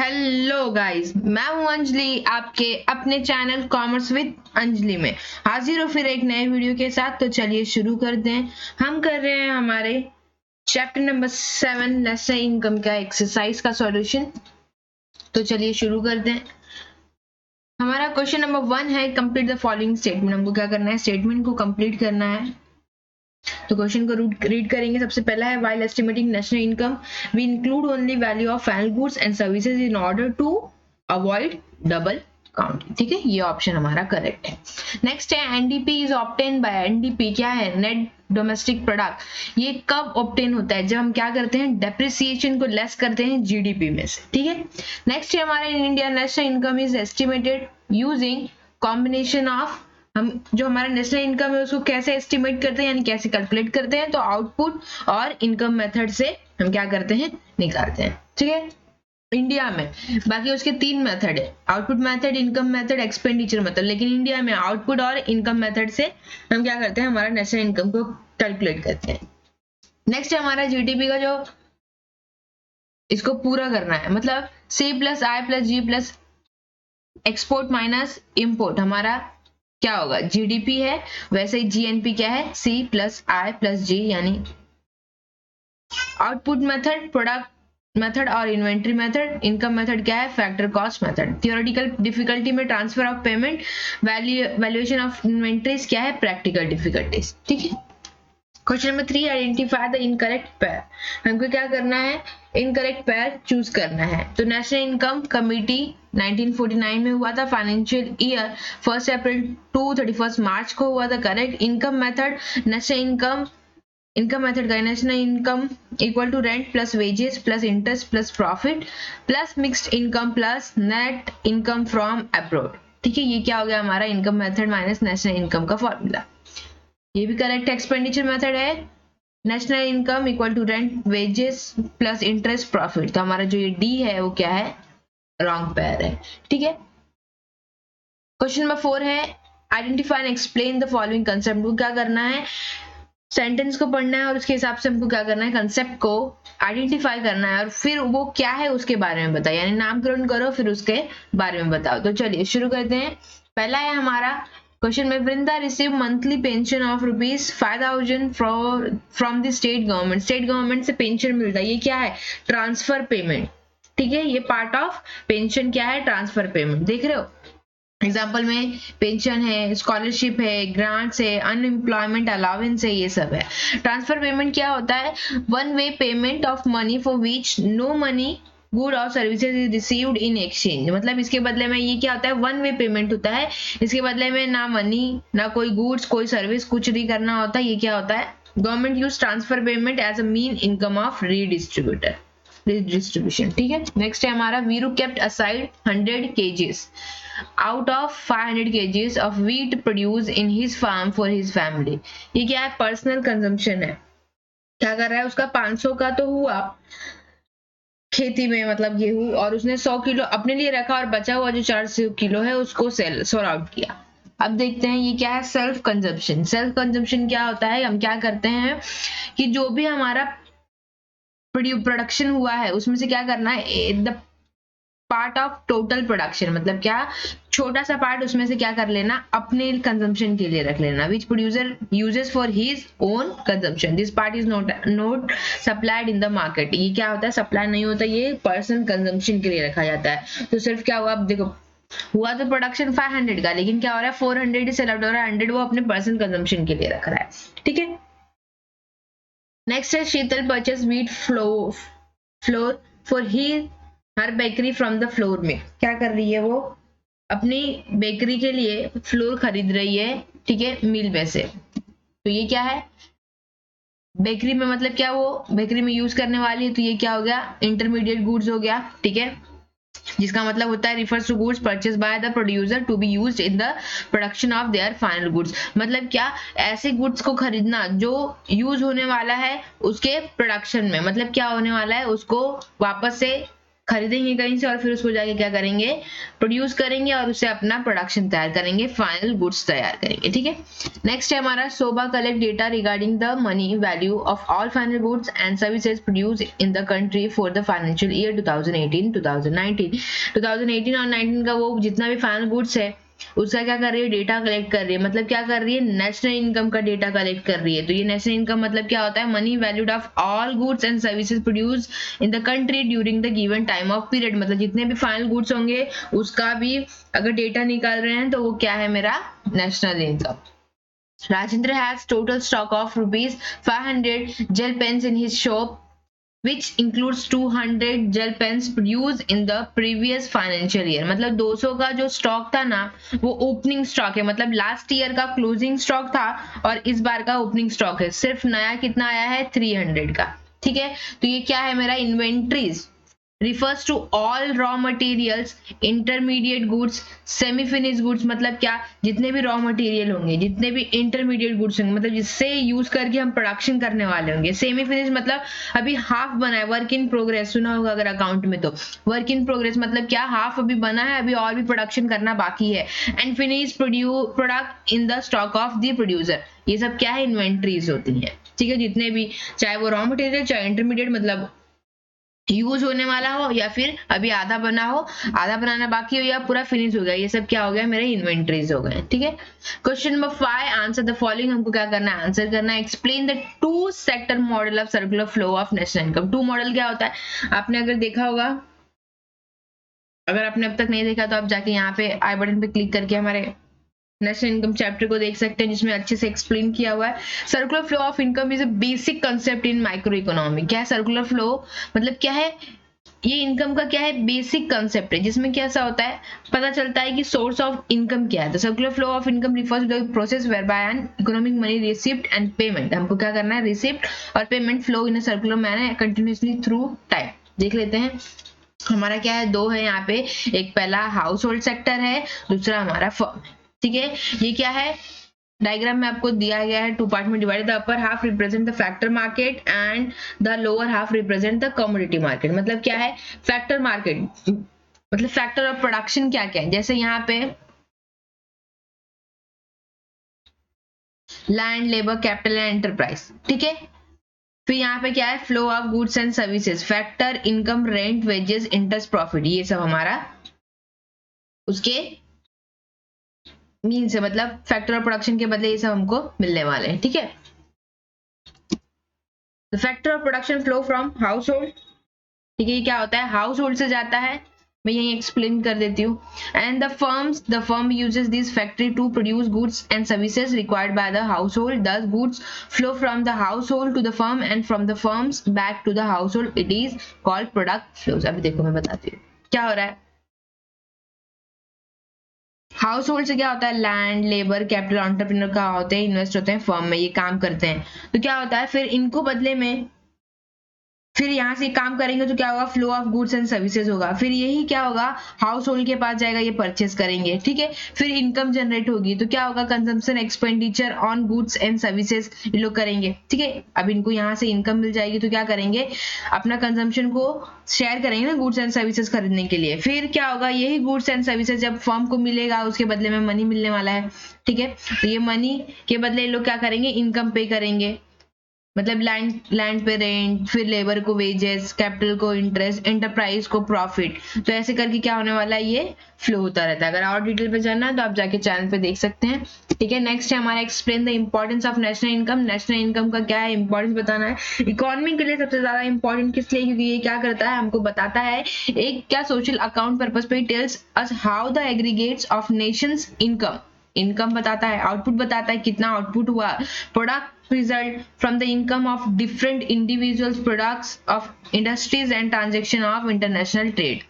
Hello guys, मैं हूं अंजलि, आपके अपने चैनल कॉमर्स विद अंजलि में हाजिर हो फिर एक नए वीडियो के साथ। तो चलिए शुरू करते हैं। हम कर रहे हैं हमारे चैप्टर नंबर 7 नेशनल इनकम का एक्सरसाइज का सॉल्यूशन। तो चलिए शुरू करते हैं। हमारा क्वेश्चन नंबर 1 है कंप्लीट द फॉलोइंग स्टेटमेंट। हमको क्या करना है, स्टेटमेंट को कंप्लीट करना है। तो क्वेश्चन को रीड करेंगे। सबसे पहला है while estimating national income we include only value of final goods and services in order to avoid double counting. ठीक है, ये ऑप्शन हमारा करेक्ट है। नेक्स्ट है NDP is obtain by. NDP क्या है, नेट डोमेस्टिक प्रोडक्ट। ये कब ऑब्टेन होता है, जब हम क्या करते हैं, डेप्रिसिएशन को लेस करते हैं जीडीपी में से। ठीक है। नेक्स्ट है हमारा in India national income is estimated using combination of. हम जो हमारा नेशनल इनकम है उसको कैसे एस्टिमेट करते हैं, यानी कैसे कैलकुलेट करते हैं, तो आउटपुट और इनकम मेथड से हम क्या करते हैं, निकालते हैं। ठीक है, इंडिया में बाकी उसके 3 मेथड है, output method, income method, expenditure method. लेकिन इंडिया में आउटपुट और इनकम मेथड से हम क्या करते हैं, हमारा नेशनल इनकम को कैलकुलेट करते हैं। नेक्स्ट है हमारा जीडीपी का, जो इसको पूरा करना है, मतलब सी प्लस आई प्लस जी प्लस एक्सपोर्ट माइनस इम्पोर्ट हमारा क्या होगा, जीडीपी है। वैसे ही जीएनपी क्या है, सी प्लस आई प्लस जी, यानी आउटपुट मेथड, प्रोडक्ट मेथड और इन्वेंट्री मेथड। इनकम मेथड क्या है, factor cost method. Theoretical difficulty में transfer of payment, valuation of inventories क्या है, प्रैक्टिकल डिफिकल्टीज। ठीक है। Question number 3 identify the incorrect pair. हमको क्या करना है, इनकरेक्ट पेयर चूज करना है। तो नेशनल इनकम कमिटी 1949 में हुआ था, financial year 1 April to 31 March को हुआ था। Correct. Income method, national income method का national income equal to rent plus wages plus interest plus profit plus mixed income plus net income from abroad. ठीक है, ये क्या हो गया हमारा income method minus national income का फॉर्मूला। ये भी करेक्ट। एक्सपेंडिचर मेथड है national income equal to rent wages plus interest profit. तो हमारा जो ये डी है वो क्या है, रॉन्ग पेयर है। ठीक है। क्वेश्चन नंबर 4 है identify and explain the following concept. को क्या करना है, सेंटेंस को पढ़ना है और उसके हिसाब से हमको क्या करना है, कंसेप्ट को आइडेंटिफाई करना है और फिर वो क्या है उसके बारे में बताओ, यानी नामकरण करो फिर उसके बारे में बताओ। तो चलिए शुरू करते हैं। पहला है हमारा क्वेश्चन में, Vrinda receive monthly pension of ₹5,000 from the state government. State government से पेंशन मिलता है, ये क्या है, ट्रांसफर पेमेंट। ठीक है, ये पार्ट ऑफ पेंशन क्या है, ट्रांसफर पेमेंट। देख रहे हो एग्जाम्पल में पेंशन है, स्कॉलरशिप है, ग्रांट्स है, अनएम्प्लॉयमेंट अलाउंस है, ये सब है। ट्रांसफर पेमेंट क्या होता है, one way payment of money for which no money good और services is received in exchange. मतलब इसके बदले में ये क्या होता है, वन वे पेमेंट होता है। इसके बदले में ना मनी ना कोई गुड्स कोई सर्विस कुछ नहीं करना होता। ये क्या होता है, government use transfer payment as a mean income of redistribution. ठीक है। नेक्स्ट है हमारा, Viru kept aside 100 kgs out of 500 kgs of wheat produced in his farm for his family। ये क्या है, पर्सनल कंजम्पशन है। क्या कर रहा है, उसका 500 का तो हुआ खेती में, मतलब गेहूं, और उसने 100 किलो अपने लिए रखा और बचा हुआ जो 400 किलो है उसको सोल आउट किया। अब देखते हैं ये क्या है, सेल्फ कंजम्पशन। सेल्फ कंजम्पशन क्या होता है, हम क्या करते हैं कि जो भी हमारा प्रोडक्शन हुआ है उसमें से क्या करना है, the part of total production, मतलब क्या, छोटा सा पार्ट उसमें से क्या कर लेना, अपने कंजम्पशन के लिए रख लेना। Which producer uses for his own consumption, this part is not supplied in the market. ये क्या होता है, सप्लाई नहीं होता, ये पर्सनल कंजम्पशन के लिए रखा जाता है। तो सिर्फ क्या हुआ, अब देखो हुआ तो प्रोडक्शन 500 का, लेकिन क्या हो रहा है, 400 ही सेल आउट हो रहा है, 100 वो अपने पर्सनल कंजम्पशन के लिए रख रहा है। ठीक है। नेक्स्ट है Sheetal purchase wheat flour for her bakery from the flour में। क्या कर रही है, वो अपनी बेकरी के लिए फ्लोर खरीद रही है। ठीक है, मिल में से। तो ये क्या है, बेकरी में, मतलब क्या, वो बेकरी में यूज करने वाली है। तो ये क्या हो गया, इंटरमीडिएट गुड्स हो गया। ठीक है, जिसका मतलब होता है refers to goods purchase by the producer to be used in the production of their final goods. मतलब क्या, ऐसे गुड्स को खरीदना जो यूज होने वाला है उसके प्रोडक्शन में, मतलब क्या होने वाला है, उसको वापस से खरीदेंगे कहीं से और फिर उसको जाके क्या करेंगे, प्रोड्यूस करेंगे और उससे अपना प्रोडक्शन तैयार करेंगे, फाइनल गुड्स तैयार करेंगे। ठीक है, नेक्स्ट है हमारा Soba collect data regarding the money value of all final goods and services produce in the country for the financial year 2018-2019। 2018 और 19 का वो जितना भी फाइनल गुड्स है उसका क्या कर रही है, डेटा कलेक्ट कर रही है। मतलब क्या कर रही है, नेशनल इनकम का डेटा कलेक्ट कर रही है। तो ये नेशनल इनकम मतलब क्या होता है, money valued of all goods and services produce in the country during the given time of period. मतलब जितने भी फाइनल गुड्स होंगे उसका भी अगर डेटा निकाल रहे हैं तो वो क्या है, मेरा national income. Rajendra has total stock of rupees 500 gel pens in his shop, which includes 200 gel pens produced in the previous financial year। मतलब 200 का जो स्टॉक था ना वो ओपनिंग स्टॉक है, मतलब लास्ट ईयर का क्लोजिंग स्टॉक था और इस बार का ओपनिंग स्टॉक है। सिर्फ नया कितना आया है, 300 का। ठीक है, तो ये क्या है मेरा, inventories refers to all raw materials, intermediate goods, semi finished goods। मतलब क्या, जितने भी रॉ मटेरियल होंगे, जितने भी इंटरमीडिएट गुड्स होंगे, मतलब जिससे यूज करके हम प्रोडक्शन करने वाले होंगे। सेमी फिनिश मतलब अभी हाफ बना है, वर्क इन प्रोग्रेस सुना होगा अगर अकाउंट में, तो वर्क इन प्रोग्रेस मतलब क्या, हाफ अभी बना है, अभी और भी प्रोडक्शन करना बाकी है। And finish product in the stock of the producer, ये सब क्या है, इन्वेंट्रीज होती है। ठीक है, जितने भी, चाहे वो रॉ मटेरियल चाहे इंटरमीडिएट, मतलब यूज होने वाला हो या फिर अभी आधा बना हो, आधा बनाना बाकी हो या पूरा फिनिश हो गया, ये सब क्या हो गया, मेरे इन्वेंट्रीज हो गए। ठीक है, question number 5, answer the following. हमको क्या करना है, आंसर करना है। Explain the two sector model of circular flow of national income. Two model क्या होता है, आपने अगर देखा होगा, अगर आपने अब तक नहीं देखा तो आप जाके यहाँ पे आई बटन पे क्लिक करके हमारे नेशनल इनकम चैप्टर को देख सकते हैं, जिसमें अच्छे से एक्सप्लेन किया हुआ है। Circular flow of income is a basic concept in micro economy. क्या है सर्कुलर फ्लो, मतलब क्या है, ये इनकम का क्या है, बेसिक कंसेप्ट है, जिसमें कैसा होता है, पता चलता है कि सोर्स ऑफ इनकम क्या है। तो circular flow of income refers to the process where by an economic money receipt and payment. हमको क्या करना है, रिसिप्ट और payment flow in a circular manner continuously through time. देख लेते हैं, हमारा क्या है, दो है यहाँ पे, एक पहला हाउस होल्ड सेक्टर है, दूसरा हमारा फर्म है। ठीक है, ये क्या है, डायग्राम में आपको दिया गया है, टू पार्ट में divided. The upper half represent the factor market and the lower half represent the commodity market. मतलब क्या है, फैक्टर मार्केट मतलब फैक्टर ऑफ प्रोडक्शन क्या क्या है, जैसे यहाँ पे land, labour, capital and enterprise. ठीक है, फिर यहाँ पे क्या है, flow of goods and services, factor, income, rent, wages, interest, profit, ये सब हमारा उसके मीन से, मतलब फैक्टर ऑफ प्रोडक्शन के बदले ये सब हमको मिलने वाले हैं। ठीक है, the factor of production flow from house hold. ठीक है, ये क्या होता है, हाउस होल्ड से जाता है, मैं यही एक्सप्लेन कर देती हूँ। And the firm uses this factory to produce goods and services required by the household. Thus goods flow from the household to the firm and from the firms back to the household, it is called product flows. अभी देखो मैं बताती हूँ क्या हो रहा है। House hold से क्या होता है, लैंड, लेबर, कैपिटल, एंटरप्रेन्योर का होते हैं, इन्वेस्ट होते हैं फर्म में, ये काम करते हैं। तो क्या होता है, फिर इनको बदले में फिर यहाँ से काम करेंगे तो क्या होगा, flow of goods and services होगा। फिर यही क्या होगा, हाउस होल्ड के पास जाएगा, ये परचेस करेंगे। ठीक है, फिर इनकम जनरेट होगी तो क्या होगा, consumption expenditure on goods and services ये लोग करेंगे। ठीक है, अब इनको यहाँ से इनकम मिल जाएगी तो क्या करेंगे, अपना कंजम्पशन को शेयर करेंगे ना गुड्स एंड सर्विसेज खरीदने के लिए। फिर क्या होगा, यही गुड्स एंड सर्विसेज जब फर्म को मिलेगा उसके बदले में मनी मिलने वाला है। ठीक है, तो ये मनी के बदले ये लोग क्या करेंगे, इनकम पे करेंगे, मतलब लैंड पे रेंट, फिर लेबर को वेजेस, कैपिटल को इंटरेस्ट, एंटरप्राइज को प्रॉफिट। तो ऐसे करके क्या होने वाला है, ये फ्लो होता रहता है। अगर और डिटेल पे जानना है तो आप जाके चैनल पे देख सकते हैं। ठीक है, नेक्स्ट है हमारा explain the importance of national income. National income का क्या है, इंपॉर्टेंस बताना है। इकोनॉमी के लिए सबसे ज्यादा इंपॉर्टेंट किस लिए, क्योंकि ये क्या करता है, हमको बताता है एक क्या सोशल अकाउंट पर्पज पे, tells us how the aggregates of Nations income बताता है, आउटपुट बताता है कितना आउटपुट हुआ, product result from the income of different individuals, products of industries and transaction of international trade।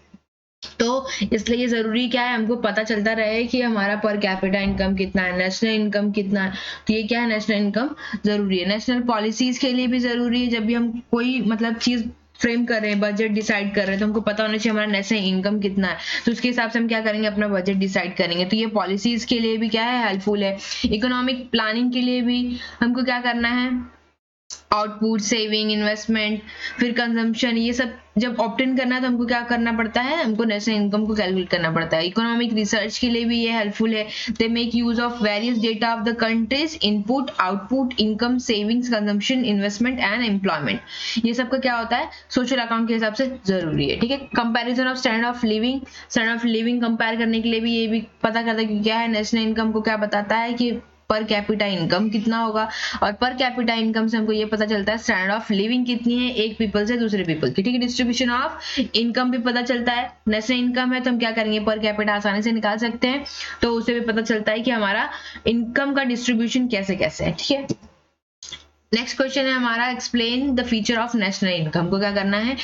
तो इसलिए ये जरूरी क्या है, हमको पता चलता रहे कि हमारा पर कैपिटा इनकम कितना है, नेशनल इनकम कितना है। तो ये क्या है, नेशनल इनकम जरूरी है। नेशनल पॉलिसीज के लिए भी जरूरी है, जब भी हम कोई मतलब चीज फ्रेम कर रहे हैं, बजट डिसाइड कर रहे हैं, तो हमको पता होना चाहिए हमारा नेशनल इनकम कितना है, तो उसके हिसाब से हम क्या करेंगे, अपना बजट डिसाइड करेंगे। तो ये पॉलिसीज के लिए भी क्या है, हेल्पफुल है। इकोनॉमिक प्लानिंग के लिए भी हमको क्या करना है, आउटपुट, सेविंग, इन्वेस्टमेंट, फिर कंजम्पशन, ये सब जब ऑप्टेन करना है तो हमको क्या करना पड़ता है, हमको नेशनल इनकम को कैलकुलेट करना पड़ता है। इकोनॉमिक रिसर्च के लिए भी ये हेल्पफुल है। They make use of various data of the countries input, output, income, savings, consumption, investment and employment. ये सब का क्या होता है, सोशल अकाउंट के हिसाब से जरूरी है। ठीक है, comparison of standard of living compare करने के लिए भी ये भी पता करता है कि क्या है, नेशनल इनकम को क्या बताता है कि पर कैपिटा इनकम कितना होगा, और पर कैपिटा इनकम से हमको ये पता चलता है स्टैंडर्ड ऑफ लिविंग कितनी है एक पीपल से दूसरे पीपल की। ठीक है, डिस्ट्रीब्यूशन ऑफ इनकम भी पता चलता है। नेशनल इनकम है तो हम क्या करेंगे, पर कैपिटा आसानी से निकाल सकते हैं, तो उससे भी पता चलता है कि हमारा इनकम का डिस्ट्रीब्यूशन कैसे कैसे है। ठीक है, नेक्स्ट क्वेश्चन है हमारा, explain the feature of national income. को क्या करना है,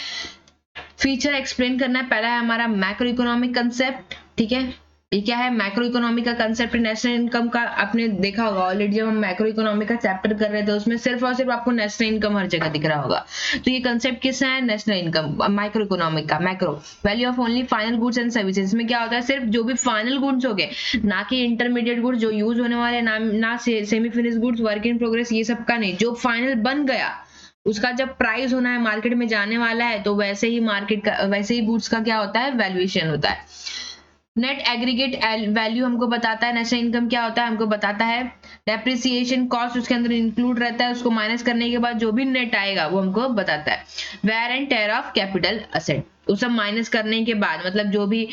फीचर एक्सप्लेन करना है। पहला है हमारा मैक्रो इकोनॉमिक कंसेप्ट। ठीक है, ये क्या है, मैक्रो इकोनॉमी का कंसेप्ट नेशनल इनकम का। आपने देखा होगा ऑलरेडी जब हम मैक्रो इकोनॉमी का चैप्टर कर रहे थे, उसमें सिर्फ और सिर्फ आपको नेशनल इनकम हर जगह दिख रहा होगा। तो ये कंसेप्ट किसका है, नेशनल इनकम, माइक्रो इकोनॉमिक का। Macro, value of only final goods and services में क्या होता है, सिर्फ जो भी फाइनल गुड्स हो गए, ना कि इंटरमीडिएट गुड्स जो यूज होने वाले, ना semi finish goods, work in progress, ये सब का नहीं, जो फाइनल बन गया उसका जब प्राइस होना है, मार्केट में जाने वाला है, तो वैसे ही मार्केट का, वैसे ही गुड्स का क्या होता है, वैल्यूएशन होता है। नेट एग्रीगेट वैल्यू हमको बताता है, नेशनल इनकम क्या होता है, हमको बताता है डेप्रिसिएशन कॉस्ट उसके अंदर इंक्लूड रहता है, उसको माइनस करने के बाद जो भी नेट आएगा वो हमको बताता है। Wear and tear of capital asset, वो सब माइनस करने के बाद, मतलब जो भी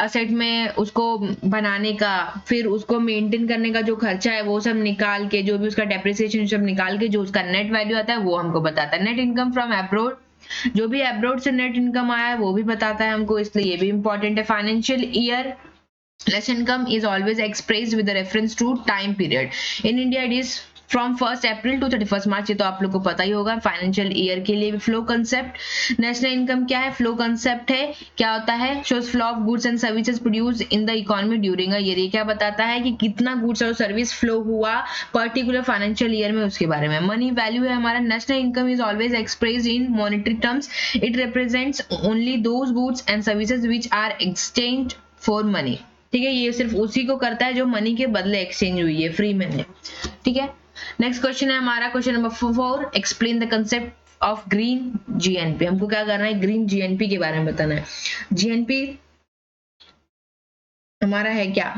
असेट में उसको बनाने का, फिर उसको मेंटेन करने का जो खर्चा है वो सब निकाल के, जो भी उसका डेप्रिसिएशन सब निकाल के जो उसका नेट वैल्यू आता है वो हमको बताता है। नेट इनकम फ्रॉम अब्रॉड, जो भी अब्रॉड से नेट इनकम आया है वो भी बताता है हमको, इसलिए ये भी इंपॉर्टेंट है। Financial year, national income is always expressed with reference to time period. In India it is from 1 April to 31 March, ये तो आप लोग को पता ही होगा। फाइनेंशियल ईयर के लिए भी फ्लो कंसेप्ट, नेशनल इनकम क्या है, फ्लो कंसेप्ट है। क्या होता है, shows flow of goods and services produce in the economy during a year. ये क्या बताता है कि कितना गुड्स और सर्विस फ्लो हुआ पर्टिकुलर फाइनेंशियल ईयर में, उसके बारे में। मनी वैल्यू है हमारा, national income is always expressed in monetary terms, it represents only those goods and services which are exchange for money. ठीक है, ये सिर्फ उसी को करता है जो मनी के बदले एक्सचेंज हुई है, फ्री में है। ठीक है, नेक्स्ट क्वेश्चन है हमारा, question number 4, explain the concept of green GNP. हमको क्या करना है, ग्रीन जीएनपी के बारे में बताना है। जीएनपी हमारा है क्या,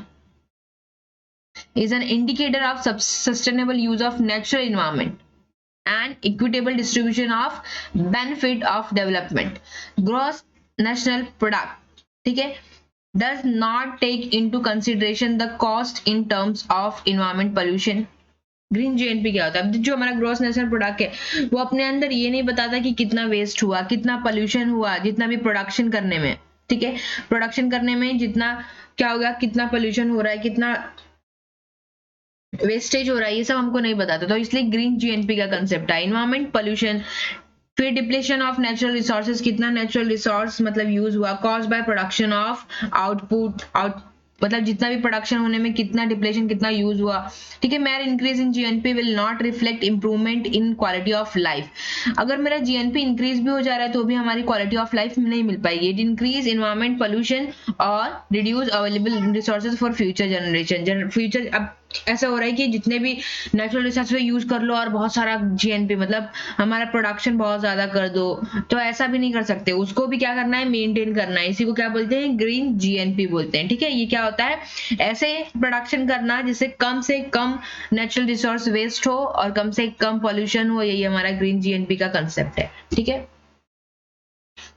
is an indicator of sustainable use of natural environment and equitable distribution of benefit of development. Gross national product, ठीक है, does not take into consideration the cost in terms of environment pollution. Green GNP क्या होता है, जो हमारा gross national product है वो अपने अंदर ये नहीं बताता कि कितना वेस्ट हुआ, कितना पोल्यूशन हुआ, जितना भी प्रोडक्शन करने में, ठीक है, प्रोडक्शन करने में जितना क्या होगा, कितना पोल्यूशन हो रहा है, कितना वेस्टेज हो रहा है, ये सब हमको नहीं बताता। तो इसलिए ग्रीन जीएनपी का कंसेप्ट है। इन्वायरमेंट पोल्यूशन, फिर डिप्लेशन ऑफ नेचुरल रिसोर्सेज, कितना नेचुरल रिसोर्स मतलब यूज हुआ, cause by production of output, मतलब जितना भी प्रोडक्शन होने में कितना डिप्लेशन, कितना यूज हुआ। ठीक है, मेरा increase in GNP will not reflect improvement in quality of life. अगर मेरा जीएनपी इंक्रीज भी हो जा रहा है तो भी हमारी क्वालिटी ऑफ लाइफ नहीं मिल पाएगी। इट इंक्रीज इन्वायरमेंट पोल्यूशन और reduce available resources for future generation. Future अब ऐसा हो रहा है कि जितने भी नेचुरल रिसोर्स यूज कर लो और बहुत सारा जीएनपी, मतलब हमारा प्रोडक्शन बहुत ज्यादा कर दो, तो ऐसा भी नहीं कर सकते, उसको भी क्या करना है, मेंटेन करना है। इसी को क्या बोलते हैं, ग्रीन जीएनपी बोलते हैं। ठीक है, ये क्या होता है, ऐसे प्रोडक्शन करना जिससे कम से कम नेचुरल रिसोर्स वेस्ट हो और कम से कम पॉल्यूशन हो, यही हमारा ग्रीन जीएनपी का कंसेप्ट है। ठीक है,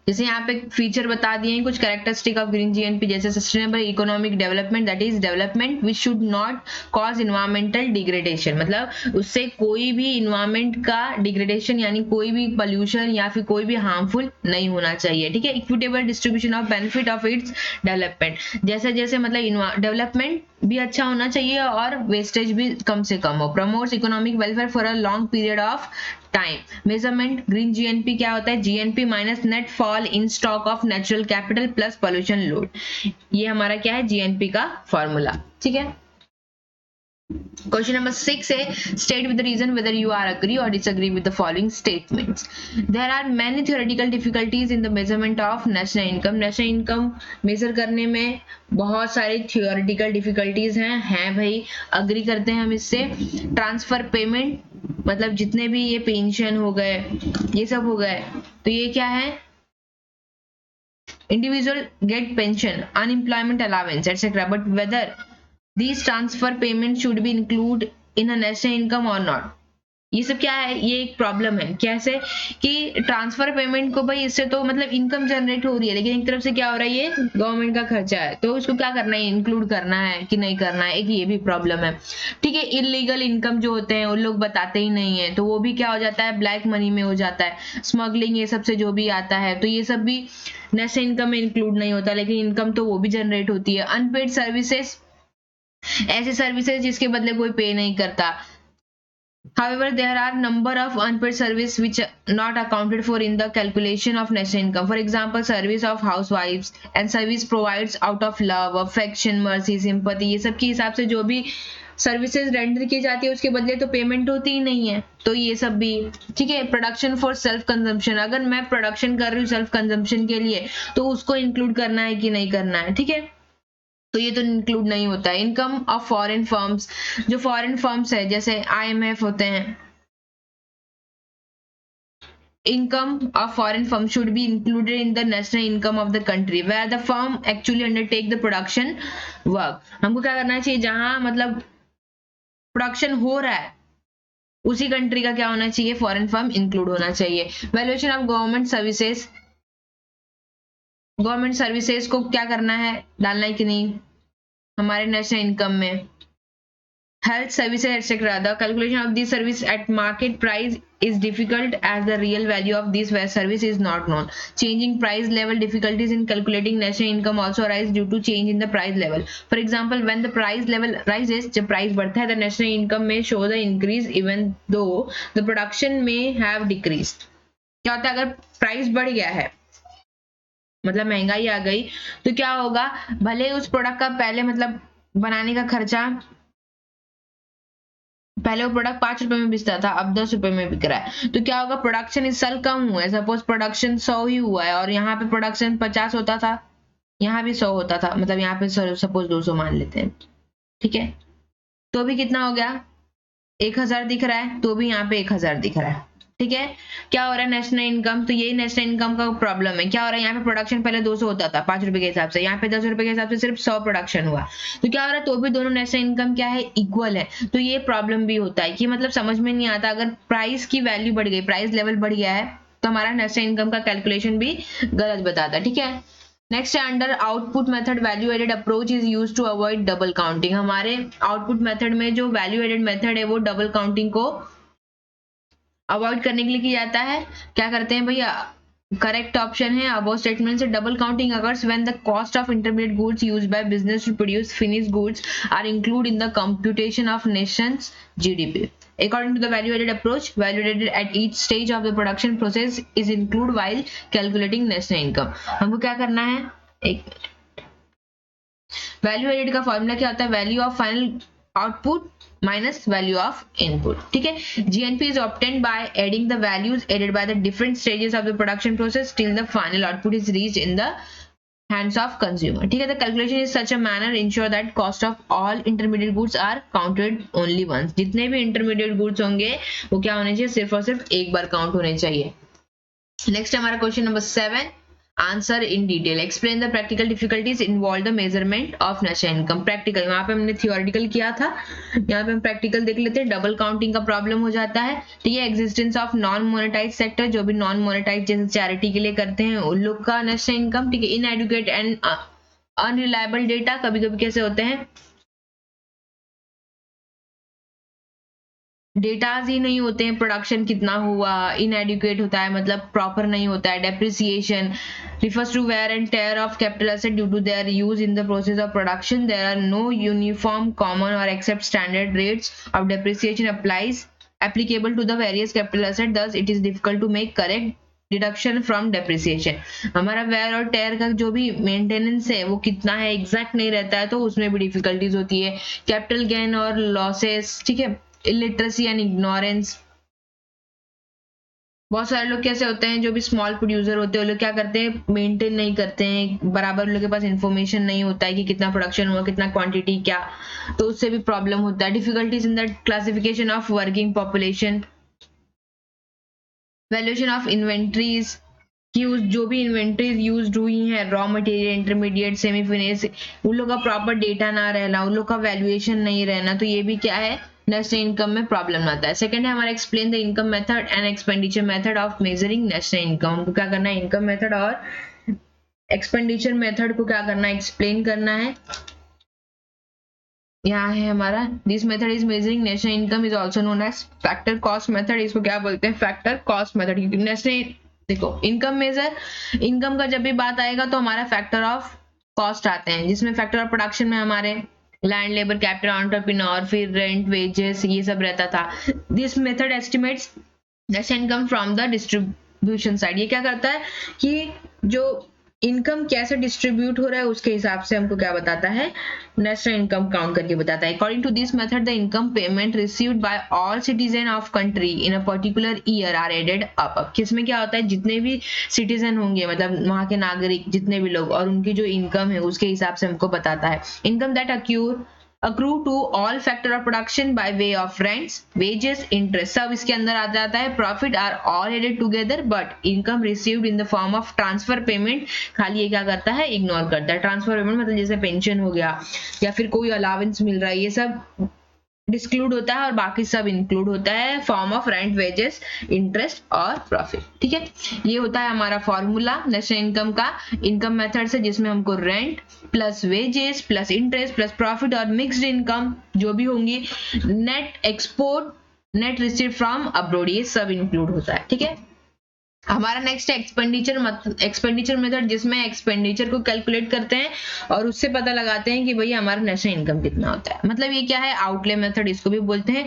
जैसे यहाँ पे फीचर बता दिए हैं कुछ कैरेक्टरिस्टिक ऑफ ग्रीन जीएनपी, जैसे sustainable economic development, that is development which should not cause environmental degradation, मतलब उससे कोई भी इन्वायरमेंट का डिग्रेडेशन यानी कोई भी पोल्यूशन या फिर कोई भी हार्मफुल नहीं होना चाहिए। ठीक है, equitable distribution of benefit of its development, जैसे जैसे मतलब डेवलपमेंट भी अच्छा होना चाहिए और वेस्टेज भी कम से कम हो। Promotes economic welfare for a long period of time. Measurement green GNP क्या होता है, GNP minus net fall in stock of natural capital plus pollution load, ये हमारा क्या है, जीएनपी का फॉर्मूला। ठीक है, Question number 6 है, state with the reason whether you are agree or disagree with the following statements. There are many theoretical difficulties in the measurement of national income. National income measure करने में बहुत सारी theoretical difficulties हैं भाई, agree करते हैं हम इससे. Transfer payment मतलब जितने भी ये पेंशन हो गए, ये सब हो गए, तो ये क्या है? Individual get pension, unemployment allowance, etc. But whether these transfer payments should be included in a national income or not, ये सब क्या है? ये एक प्रॉब्लम है. कैसे कि ट्रांसफर पेमेंट को भाई इससे तो मतलब इनकम जनरेट हो रही है, लेकिन एक तरफ से क्या हो रहा है, ये गवर्नमेंट का खर्चा है, तो उसको क्या करना है, इंक्लूड करना है कि नहीं करना है, एक ये भी प्रॉब्लम है. ठीक है, इलीगल इनकम जो होते हैं उन लोग बताते ही नहीं है, तो वो भी क्या हो जाता है, ब्लैक मनी में हो जाता है, स्मगलिंग, ये सब से जो भी आता है, तो ये सब भी नेशनल इनकम में इंक्लूड नहीं होता, लेकिन इनकम तो वो भी जनरेट होती है. अनपेड सर्विसेज, ऐसे सर्विसेज जिसके बदले कोई पे नहीं करता. However, there are number of unpaid service which are not accounted for in the calculation of national income. For example, service of housewives and service provides out of love, affection, mercy, sympathy. ये सब के हिसाब से जो भी services render की जाती है उसके बदले तो पेमेंट होती ही नहीं है, तो ये सब भी. ठीक है, प्रोडक्शन फॉर सेल्फ कंजम्पशन, अगर मैं प्रोडक्शन कर रही हूँ सेल्फ कंजम्पशन के लिए, तो उसको इंक्लूड करना है कि नहीं करना है. ठीक है, तो ये तो इंक्लूड नहीं होता है. इनकम ऑफ फॉरेन फर्म्स, जो फॉरेन फर्म्स है जैसे IMF होते हैं, income of foreign firm should be included in the national income of the country where the firm actually undertake the production work. हमको क्या करना चाहिए, जहां मतलब प्रोडक्शन हो रहा है उसी कंट्री का क्या होना चाहिए, फॉरेन फर्म इंक्लूड होना चाहिए. Valuation of government services, government services को क्या करना है, डालना है कि नहीं हमारे नेशनल इनकम में. Health services, etc. The calculation of these service at market price is difficult as the real value of this service is not known. Changing price level, difficulties in calculating national income also arise due to change in the price level. For example, when the price level rises, जब price बढ़ता है, the national income may show the increase even though the production may have decreased. क्या होता है, अगर price बढ़ गया है मतलब महंगाई आ गई, तो क्या होगा, भले उस प्रोडक्ट का पहले मतलब बनाने का खर्चा, पहले वो प्रोडक्ट 5 रुपए में बिकता था, अब 10 रुपए में बिक रहा है, तो क्या होगा, प्रोडक्शन इस साल कम हुआ है. सपोज प्रोडक्शन 100 ही हुआ है और यहाँ पे प्रोडक्शन 50 होता था, यहाँ भी 100 होता था, मतलब यहाँ पे सपोज 200 मान लेते हैं. ठीक है, तो भी कितना हो गया, 1000 दिख रहा है, तो भी यहाँ पे 1000 दिख रहा है. ठीक है, क्या हो रहा है, नेशनल इनकम. तो यही नेशनल इनकम का प्रॉब्लम है. क्या हो रहा है, यहाँ पे प्रोडक्शन पहले 200 होता था 5 रुपए के हिसाब से, यहाँ पे 10 रुपए के हिसाब से सिर्फ 100 प्रोडक्शन हुआ, तो क्या हो रहा है, तो भी दोनों नेशनल इनकम क्या है, इक्वल है. तो ये प्रॉब्लम भी होता है कि मतलब समझ में नहीं आता, अगर प्राइस की वैल्यू बढ़ गई, प्राइस लेवल बढ़ गया है, तो हमारा नेशनल इनकम का कैलकुलेशन भी गलत बताता है. ठीक है, नेक्स्ट है under output method value added approach is use to avoid double counting. हमारे आउटपुट मेथड में जो वैल्यू एडेड मेथड है वो डबल काउंटिंग को अवॉइड करने के लिए किया जाता है. क्या करते हैं भैया, करेक्ट ऑप्शन है अबव स्टेटमेंट से, double counting occurs when the cost of intermediate goods used by business to produce finished goods are include in the computation of nations GDP. According to the value added approach, value added at each stage of the production process is included while calculating national income. हमको क्या करना है, एक value added का formula क्या होता है, value of final output minus value of input. ठीक है, GNP is obtained by adding the values added by the different stages of the production process till the final output is reached in the hands of consumer. ठीक है, the calculation is such a manner ensure that cost of all intermediate goods are counted only once. जितने भी intermediate goods होंगे वो क्या होने चाहिए, सिर्फ और सिर्फ एक बार काउंट होने चाहिए. नेक्स्ट हमारा question number 7, answer in detail. Explain the practical difficulties involve the measurement of national income. Practical, वहां पे हमने थियोरेटिकल किया था, यहाँ पे हम प्रैक्टिकल देख लेते हैं. डबल काउंटिंग का प्रॉब्लम हो जाता है. ठीक है, existence of non monetize sector, जो भी नॉन मोनेटाइज जैसे चैरिटी के लिए करते हैं उन लोग का नेशनल इनकम. ठीक है, इनएडुकेट एंड अनरिलायबल डेटा, कभी कभी कैसे होते हैं, डेटाज ही नहीं होते हैं, प्रोडक्शन कितना हुआ, इनएडुकेट होता है, मतलब प्रॉपर नहीं होता है. Depreciation refers to wear and tear of capital asset due to their use in the process of production. There are no uniform, common or except standard rates of depreciation applicable to the various capital asset. Thus, it is difficult to make correct deduction from depreciation, हमारा where और टेयर का जो भी maintenance है वो कितना है exact नहीं रहता है तो उसमें भी डिफिकल्टीज होती है। कैपिटल गेन और लॉसेस, ठीक है, इलिटरेसी एंड इग्नोरेंस, बहुत सारे लोग कैसे होते हैं जो भी स्मॉल प्रोड्यूसर होते हैं वो लोग क्या करते हैं, मेंटेन नहीं करते हैं बराबर, लोग के पास इंफॉर्मेशन नहीं होता है कि कितना प्रोडक्शन हुआ, कितना क्वांटिटी क्या, तो उससे भी प्रॉब्लम होता है। Difficulties in the classification of working population, valuation of inventories कि उस जो भी इन्वेंट्रीज यूज्ड हुई हैं, raw material, intermediate, semi finish, उन लोग का प्रॉपर डेटा ना रहना, उन लोग का वैल्यूएशन नहीं रहना, तो ये भी क्या है, नेशनल इनकम में प्रॉब्लम आता है। सेकंड है हमारा explain the income method and expenditure method of measuring national income, हमको क्या करना है, इनकम मेथड और एक्सपेंडिचर मेथड को क्या करना है, एक्सप्लेन करना है। यहाँ है हमारा, this method is measuring national income is also known age factor cost method, इसको क्या बोलते हैं, फैक्टर कॉस्ट मेथड। नेशनल देखो इनकम मेजर, इनकम का जब भी बात आएगा तो हमारा फैक्टर ऑफ कॉस्ट आते हैं, जिसमें फैक्टर ऑफ प्रोडक्शन में हमारे लैंड, लेबर, कैपिटल, एंटरप्रेन्योर, फिर रेंट, वेजेस, ये सब रहता था। This method estimates national income from the distribution side, ये क्या करता है कि जो इनकम कैसे डिस्ट्रीब्यूट हो रहा है उसके हिसाब से हमको क्या बताता है, नेशनल इनकम काउंट करके बताता है। According to this method the income payment received by all citizen of country in a particular year are added up. किसमें क्या होता है, जितने भी सिटीजन होंगे मतलब वहां के नागरिक जितने भी लोग और उनकी जो इनकम है उसके हिसाब से हमको बताता है। Income that accrue to all factor of production by way of rents, wages, interest, सब इसके अंदर आ जाता है। Profit are all added together but income received in the form of transfer payment खाली ये क्या करता है, इग्नोर करता है। ट्रांसफर पेमेंट मतलब जैसे पेंशन हो गया या फिर कोई अलावेंस मिल रहा है, ये सब डिस्क्लूड होता है और बाकी सब इंक्लूड होता है, form of rent, wages, interest और प्रॉफिट। ठीक है, ये होता है हमारा फॉर्मूला नेशनल इनकम का, इनकम मेथड से, जिसमें हमको rent plus wages plus interest plus profit और मिक्स्ड इनकम जो भी होंगी, net export, net receive from abroad, ये सब इंक्लूड होता है। ठीक है, हमारा नेक्स्ट है एक्सपेंडिचर मेथड, जिसमें एक्सपेंडिचर को कैलकुलेट करते हैं और उससे पता लगाते हैं कि भाई हमारा नेशनल इनकम कितना होता है। मतलब ये क्या है, आउटले मेथड इसको भी बोलते हैं।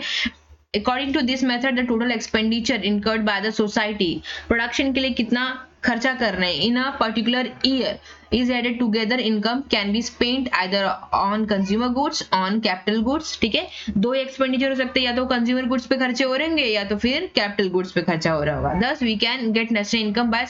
According to this method, the total expenditure incurred by the society production के लिए कितना खर्चा कर रहे हैं in a particular year is added together. Income can be spent either on consumer goods, on capital goods. ठीक है, दो एक्सपेंडिचर हो सकते हैं, या तो कंज्यूमर गुड्स पे खर्चे हो रहेंगे या तो फिर कैपिटल गुड्स पे खर्चा हो रहा होगा। Thus we can get national income by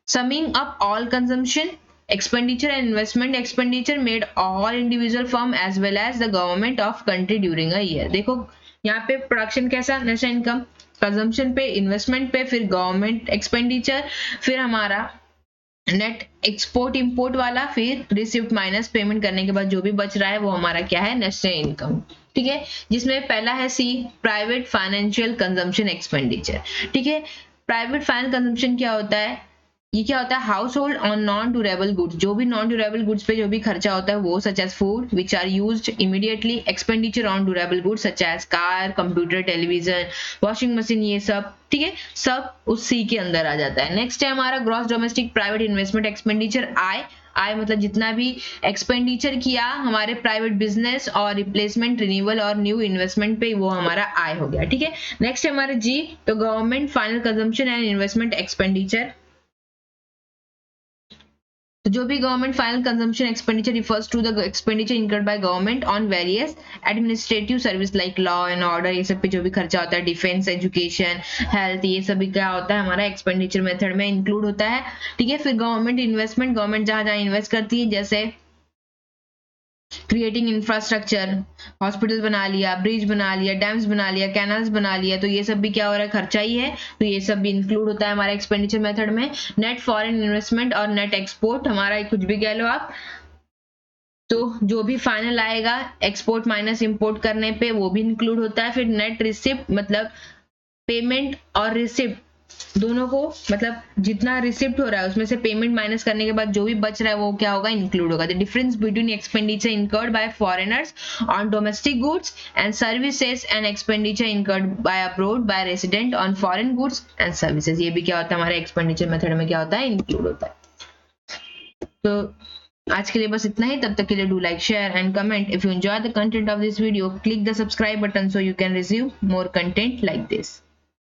summing up all consumption, expenditure and investment expenditure made all individual firm as well as the government of country during a year. देखो यहाँ पे production कैसा, national income, consumption पे, investment पे, फिर government expenditure, फिर हमारा net export import वाला, फिर रिसिप्ट माइनस पेमेंट करने के बाद जो भी बच रहा है वो हमारा क्या है, नेशनल इनकम। ठीक है, जिसमें पहला है सी, प्राइवेट फाइनेंशियल कंजम्पशन एक्सपेंडिचर। ठीक है, प्राइवेट फाइनेंस कंजम्पशन क्या होता है, ये क्या होता है, house hold on non durable goods, जो भी नॉन ड्यूरेबल गुड्स पे जो भी खर्चा होता है वो, such as food which are used immediately, expenditure on durable goods such as car, computer, television, washing machine, ये सब। ठीक है, सब उस सी के अंदर आ जाता है। नेक्स्ट है हमारा gross domestic private investment expenditure, आय मतलब जितना भी एक्सपेंडिचर किया हमारे प्राइवेट बिजनेस और रिप्लेसमेंट, रिन्यूअल और न्यू इन्वेस्टमेंट पे, वो हमारा आय हो गया। ठीक है, नेक्स्ट है हमारा जी, तो government final consumption and investment expenditure, जो भी government final consumption expenditure refers to the expenditure incurred by government on various administrative service like law and order, ये सब पे जो भी खर्चा होता है, डिफेंस, एजुकेशन, हेल्थ, ये सब भी क्या होता है हमारा एक्सपेंडिचर मेथड में इंक्लूड होता है। ठीक है, फिर गवर्नमेंट इन्वेस्टमेंट, गवर्नमेंट जहां जहां इन्वेस्ट करती है, जैसे क्रिएटिंग इंफ्रास्ट्रक्चर, हॉस्पिटल बना लिया, ब्रिज बना लिया, डैम्स बना लिया, कैनल्स बना लिया, तो ये सब भी क्या हो रहा है, खर्चा ही है, तो ये सब भी इंक्लूड होता है हमारा एक्सपेंडिचर मेथड में। नेट फॉरेन इन्वेस्टमेंट और नेट एक्सपोर्ट, हमारा कुछ भी कह लो आप, तो जो भी फाइनल आएगा एक्सपोर्ट माइनस इंपोर्ट करने पे वो भी इंक्लूड होता है। फिर नेट रिसिप्ट मतलब पेमेंट और रिसिप्ट दोनों को, मतलब जितना रिसिप्ट हो रहा है उसमें से पेमेंट माइनस करने के बाद जो भी बच रहा है वो क्या होगा, इंक्लूड होगा। The difference between expenditure incurred by foreigners on domestic goods and services and expenditure incurred by abroad by resident on foreign goods and services, ये भी क्या होता है हमारे एक्सपेंडिचर मेथड में क्या होता है, इंक्लूड होता है। तो आज के लिए बस इतना ही, तब तक के लिए do like, share and comment. If you enjoy the content of this video, click the subscribe button so you can receive more content like this.